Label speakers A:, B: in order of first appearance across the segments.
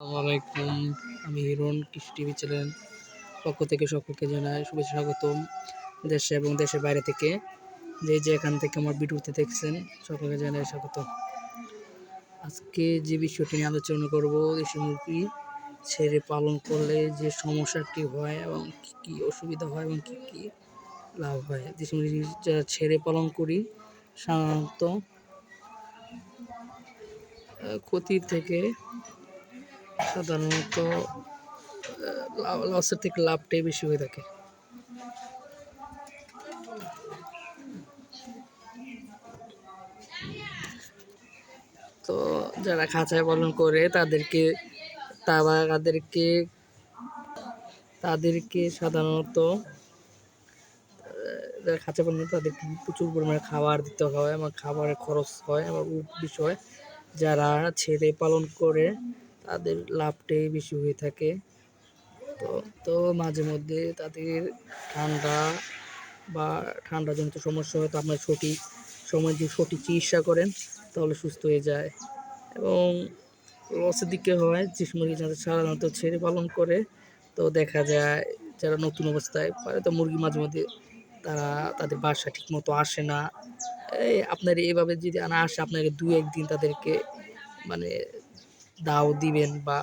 A: আসসালামু আলাইকুম। আমি হিরণ কৃষি টিভি চ্যানেল পক্ষ থেকে সকলকে জানাই শুভেচ্ছা স্বাগতম। দেশে এবং দেশের বাইরে থেকে যে এখান থেকে আমার ভিডিওতে দেখছেন সকলকে জানাই স্বাগত। আজকে যে বিষয়টি নিয়ে আলোচনা করব, দেশি মুরগি ছেড়ে পালন করলে যে সমস্যাটি হয় এবং কী কী অসুবিধা হয় এবং কী কী লাভ হয়। দেশি মুরগি যারা ছেড়ে পালন করি সাধারণত ক্ষতির থেকে লসের থেকে লাভটাই বেশি হয়ে থাকে। তো যারা খাঁচায় পালন করে তাদেরকে সাধারণত যারা খাঁচা পালন করে তাদেরকে প্রচুর পরিমাণে খাবার দিতে হয় এবং খাবারের খরচ হয় এবং বিষয় যারা ছেড়ে পালন করে তাদের লাভটাই বেশি হয়ে থাকে। তো তো মাঝে মধ্যে তাদের ঠান্ডাজনিত সমস্যা হয়, তো আপনার সঠিক সময় যদি সঠিক চিকিৎসা করেন তাহলে সুস্থ হয়ে যায়। এবং লসের দিকে হয় যে মুরগি যারা সাধারণত ছেড়ে পালন করে, তো দেখা যায় যারা নতুন অবস্থায় পারে তো মুরগি মাঝে মধ্যে তাদের বাসা ঠিক মতো আসে না। আপনার এইভাবে যদি না আসে, আপনাকে 2-1 দিন তাদেরকে মানে দাও দিবেন বা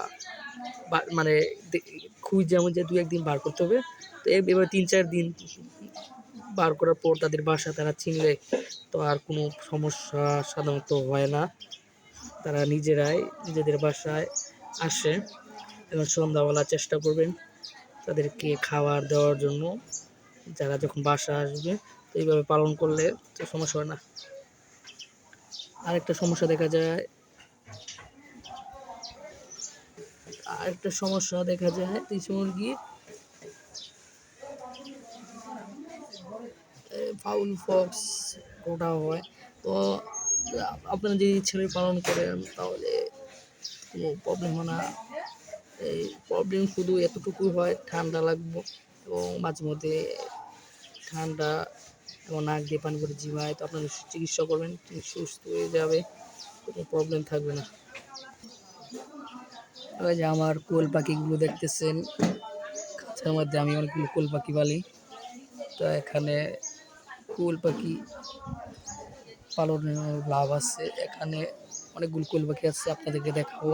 A: মানে খুঁজে যে 2-1 দিন বার করতে হবে। তো এবার 3-4 দিন বার করার পর তাদের বাসা তারা চিনলে তো আর কোনো সমস্যা সাধারণত হয় না। তারা নিজেদের বাসায় আসে এবং সন্ধ্যাবেলা চেষ্টা করবেন তাদেরকে খাবার দেওয়ার জন্য। যারা যখন বাসা আসবে তো এইভাবে পালন করলে তো সমস্যা হয় না। আরেকটা সমস্যা দেখা যায় দেশি মুরগির ফাউল পক্স ওটা হয়। তো আপনারা যদি ছেলে পালন করেন তাহলে কোনো প্রবলেম হয় না। এই প্রবলেম শুধু এতটুকুই হয়, ঠান্ডা লাগবে এবং মাঝে মধ্যে ঠান্ডা এবং নাক দিয়ে পানি করে জিমায়, তো আপনারা চিকিৎসা করবেন, সুস্থ হয়ে যাবে, কোনো প্রবলেম থাকবে না। ওই যে আমার কোয়েল পাখিগুলো দেখতেছেন, খাঁচার মধ্যে আমি অনেকগুলো কোয়েল পাখি পালি। তো এখানে কোয়েল পাখি পালনের লাভ আছে, এখানে অনেকগুলো কোয়েল পাখি আছে, আপনাদেরকে দেখাবো।